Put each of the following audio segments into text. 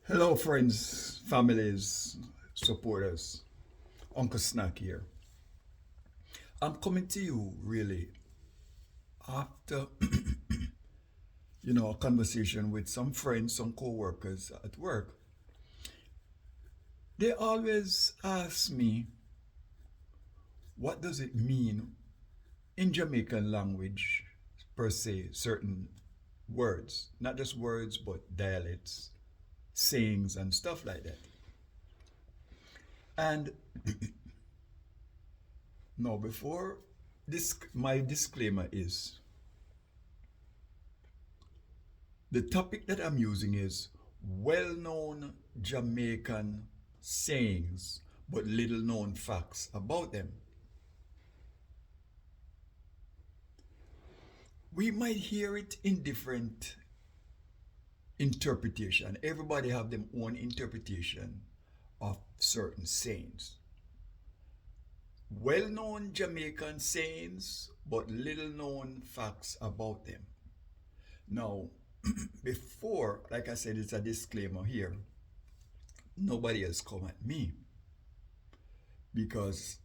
Hello, friends, families, supporters. Uncle Snack here. I'm coming to you really after a conversation with some friends, some co-workers at work. They always ask me, what does it mean in Jamaican language, per se, certain words, not just words, but dialects, sayings, and stuff like that. And no, before this, my disclaimer is the topic that I'm using is well known Jamaican sayings, but little known facts about them. We might hear it in different interpretation. Everybody have their own interpretation of certain sayings. Well known Jamaican sayings, but little known facts about them. Now, before, like I said, it's a disclaimer here. Nobody else come at me because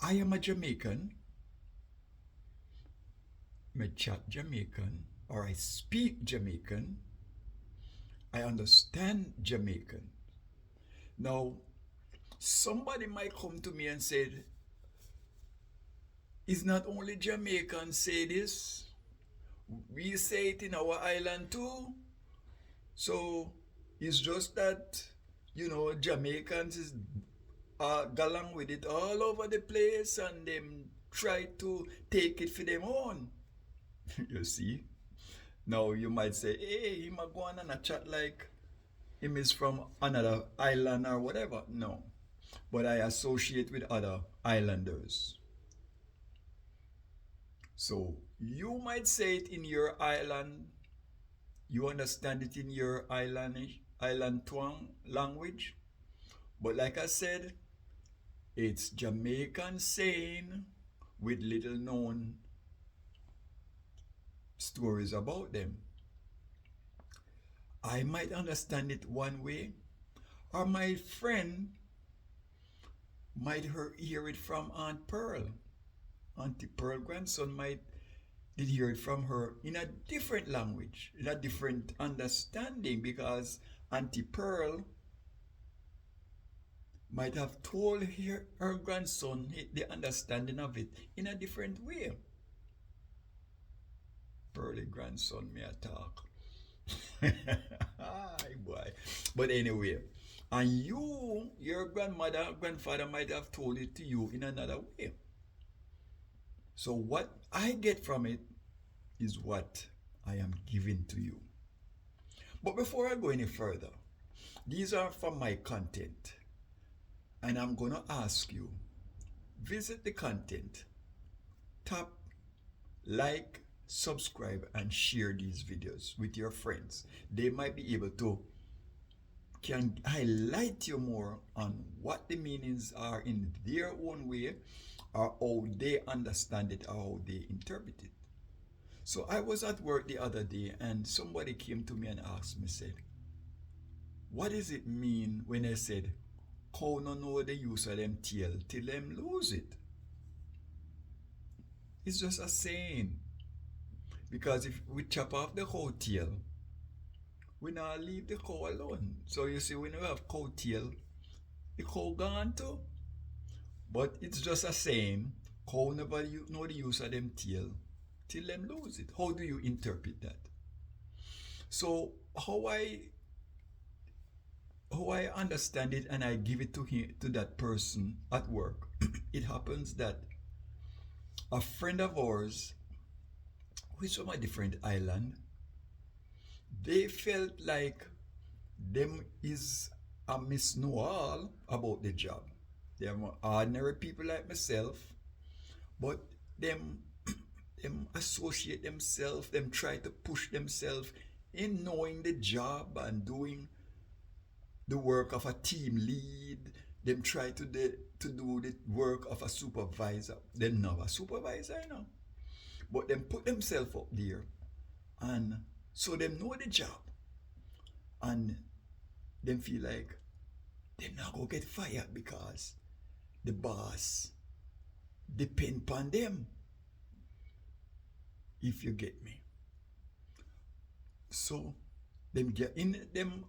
I am a Jamaican. I chat Jamaican or I speak Jamaican. I understand Jamaican. Now, somebody might come to me and say, "Is not only Jamaicans say this, we say it in our island too. So it's just that, Jamaicans is go along with it all over the place and them try to take it for them own." You see? Now you might say, hey, him a go on and a chat like him is from another island or whatever. No. But I associate with other islanders. So you might say it in your island. You understand it in your island twang language. But like I said, it's Jamaican saying with little known stories about them. I might understand it one way, or my friend might hear it from Aunt Pearl. Auntie Pearl grandson might did hear it from her in a different language, in a different understanding, because Auntie Pearl might have told her grandson the understanding of it in a different way. Pearly grandson may talk. Ay, boy. But anyway, and your grandmother, grandfather might have told it to you in another way. So what I get from it is what I am giving to you. But before I go any further, these are from my content. And I'm going to ask you, visit the content, tap, like, subscribe, and share these videos with your friends. They might be able to can highlight you more on what the meanings are in their own way or how they understand it or how they interpret it. So I was at work the other day and somebody came to me and asked me, said, what does it mean when I said, cow no know the use of them tail till them lose it? It's just a saying. Because if we chop off the cow tail, we not leave the cow alone. So you see, when you have cow tail, the cow gone too. But it's just a saying, cow never know the use of them tail till them lose it. How do you interpret that? So how I understand it and I give it to him, to that person at work, it happens that a friend of ours who is from a different island, they felt like them is a know all about the job. They are ordinary people like myself, but them them associate themselves, them try to push themselves in knowing the job and doing the work of a team lead. Them try to do the work of a supervisor. They know a supervisor, but them put themselves up there, and so them know the job, and them feel like them not go get fired because the boss depend upon them, if you get me. So them get in them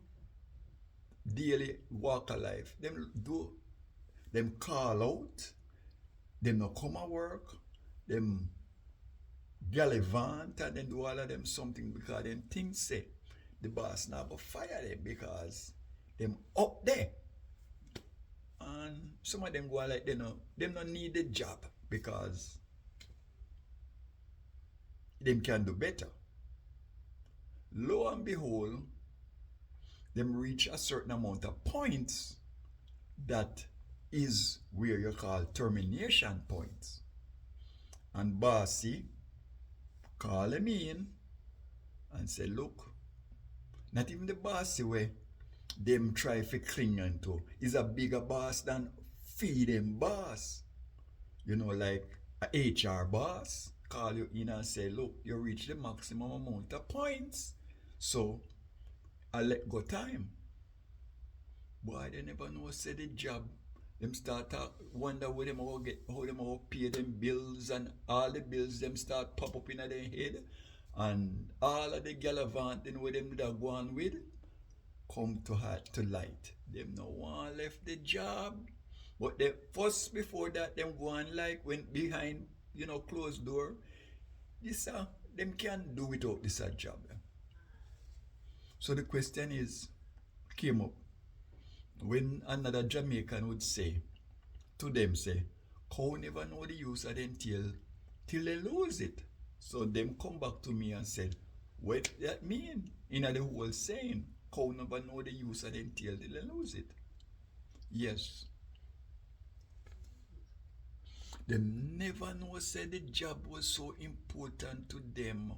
daily walk of life, them call out, them not come at work, them gallivant and then do all of them something because them think say the boss now go fire them because them up there. And some of them go like them not need the job because them can do better. Lo and behold, them reach a certain amount of points that is where you call termination points. And bossy call him in and say, look, not even the bossy way them try to cling onto is a bigger boss than feed them boss. You know, like a HR boss call you in and say, look, you reach the maximum amount of points. So I let go time. Boy, they never know say the job. Them start to wonder how them how pay them bills, and all the bills them start pop up in their head, and all of the gallivanting where them that go on with come to light. Them no one left the job. But they first before that them go on like went behind, closed door. This them can't do without this job. So the question came up when another Jamaican would say to them, say, cow never know the use of them till they lose it. So them come back to me and said, what that mean? In the whole saying, cow never know the use of them till they lose it. Yes. Them never know say the job was so important to them.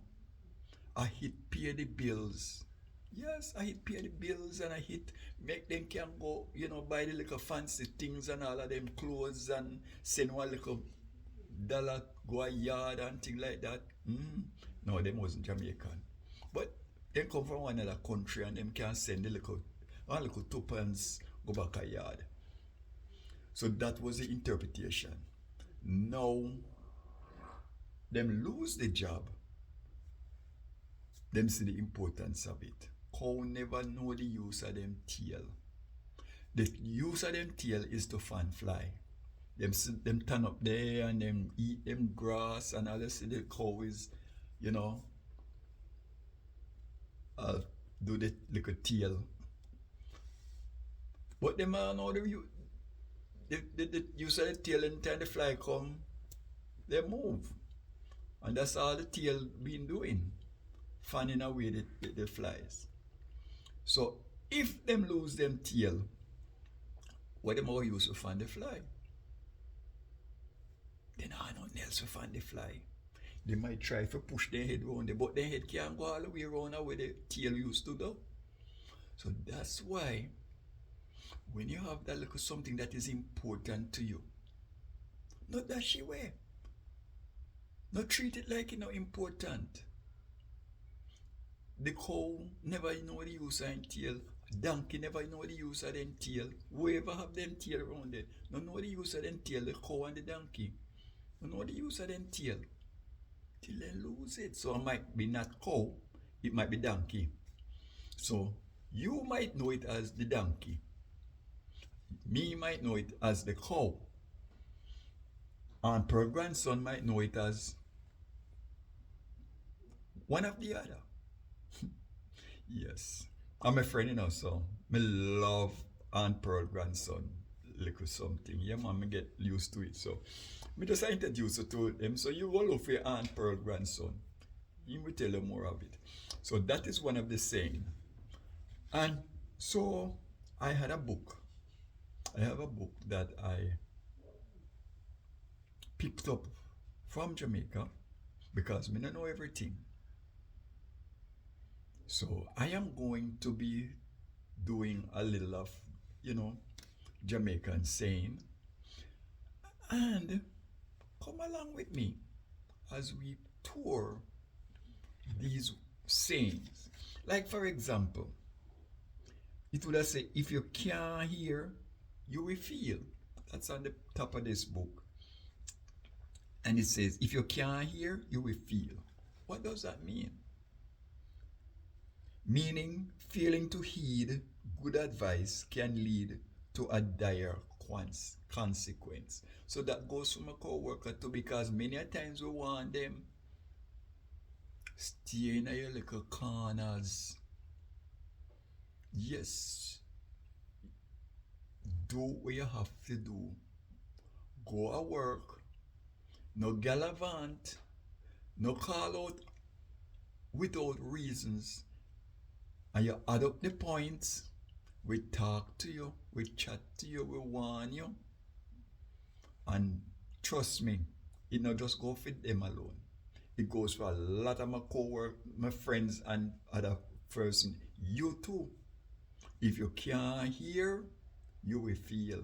I hit pay the bills. Yes, I hit pay the bills, and I hit make them can go, buy the little fancy things and all of them clothes and send one little dollar go a yard and things like that. No, them wasn't Jamaican. But they come from another country and them can send the little tuppence go back a yard. So that was the interpretation. Now them lose the job. Them see the importance of it. Cow never know the use of them tail. The use of them tail is to fan fly. Them turn up there and them eat them grass, and all you see the cow is, do the little tail. But them are know the use of the tail, and time the fly come, they move. And that's all the tail been doing. Fanning away the flies. So if them lose them tail, what them all use to fan the fly? Then I nothing else to fan the fly. They might try to push their head around there, but their head can't go all the way around where the tail used to do. So that's why when you have that little something that is important to you, not that she way. Not treat it like important. The cow never know the use of them tail. Donkey never know the use of them tail. Whoever have them tail around there, don't know the use of them tail, the cow and the donkey. Don't know the use of them tail. Till they lose it. So it might be not cow, it might be donkey. So you might know it as the donkey. Me might know it as the cow. And per grandson might know it as one of the other. Yes. I'm a friend, so me love Aunt Pearl grandson. Little something. Yeah, man, me get used to it. So me just introduce you to them. So you all look for your Aunt Pearl grandson. He will tell you more of it. So that is one of the saying. And so I had a book. I have a book that I picked up from Jamaica because me don't know everything. So I am going to be doing a little of, Jamaican saying. And come along with me as we tour these sayings. Like for example, It would have said, if you can't hear, you will feel. That's on the top of this book. And it says, if you can't hear, you will feel. What does that mean? Meaning, failing to heed good advice can lead to a dire consequence. So that goes from a co-worker too, because many a times we want them stay in your little corners. Yes, do what you have to do. Go to work, no gallivant, no call out without reasons. And you add up the points. We talk to you, we chat to you, we warn you. And trust me, it not just go for them alone. It goes for a lot of my co-work, my friends and other person. You too. If you can't hear, you will feel.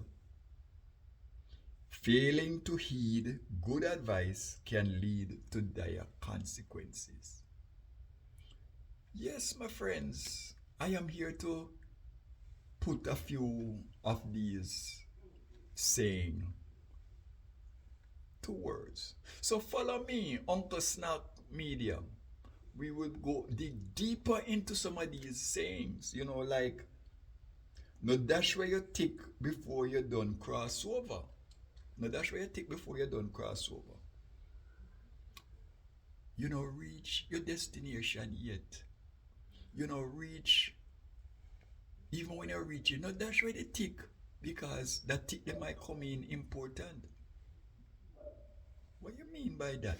Failing to heed good advice can lead to dire consequences. Yes, my friends, I am here to put a few of these saying to words. So follow me, Uncle Snack Media. We will go dig deeper into some of these sayings, like no dash where you tick before you done crossover. No dash where you tick before you done crossover. You know, reach your destination yet. You know, reach, even when you reach it, no dash where they tick, because that tick they might come in important. What do you mean by that?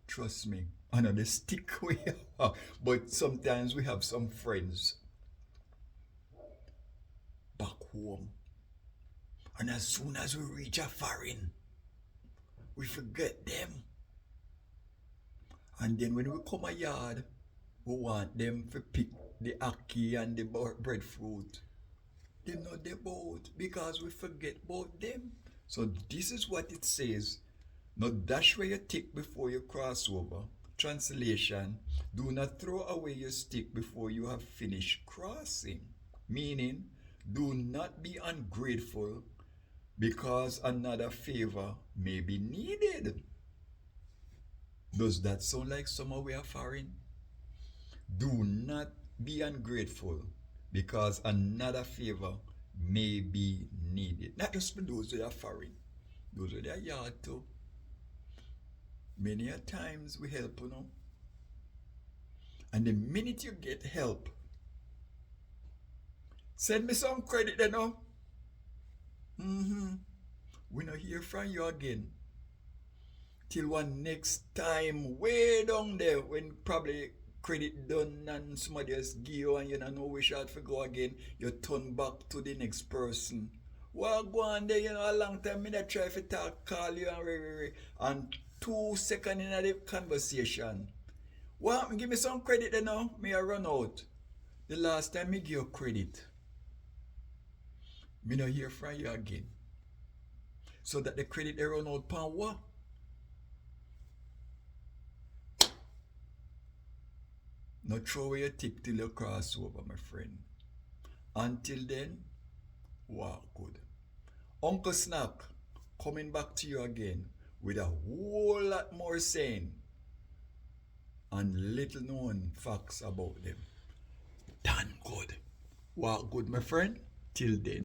Trust me, I know they stick we have, but sometimes we have some friends back home. And as soon as we reach a foreign, we forget them. And then when we come a yard, we want them to pick the ackee and the breadfruit. They know the boat because we forget about them. So this is what it says. No dash where you tick before you cross over. Translation, do not throw away your stick before you have finished crossing. Meaning, do not be ungrateful because another favor may be needed. Does that sound like somewhere we are foreign? Do not be ungrateful because another favor may be needed. Not just for those who are foreign, those who are yard too. Many a times we help, and the minute you get help, send me some credit, We not hear from you again. Till one next time, way down there, when probably credit done and somebody else give you and you don't know which out to go again, you turn back to the next person. Well, go on there, a long time, I try to talk, call you and 2 seconds in the conversation. Well, give me some credit me I run out. The last time me give you credit, me not hear from you again. So that the credit they run out pan what? Not throw away your tick till you cross over, my friend. Until then, wow, good. Uncle Snack coming back to you again with a whole lot more saying and little known facts about them. Done good. Wow, good, my friend. Till then.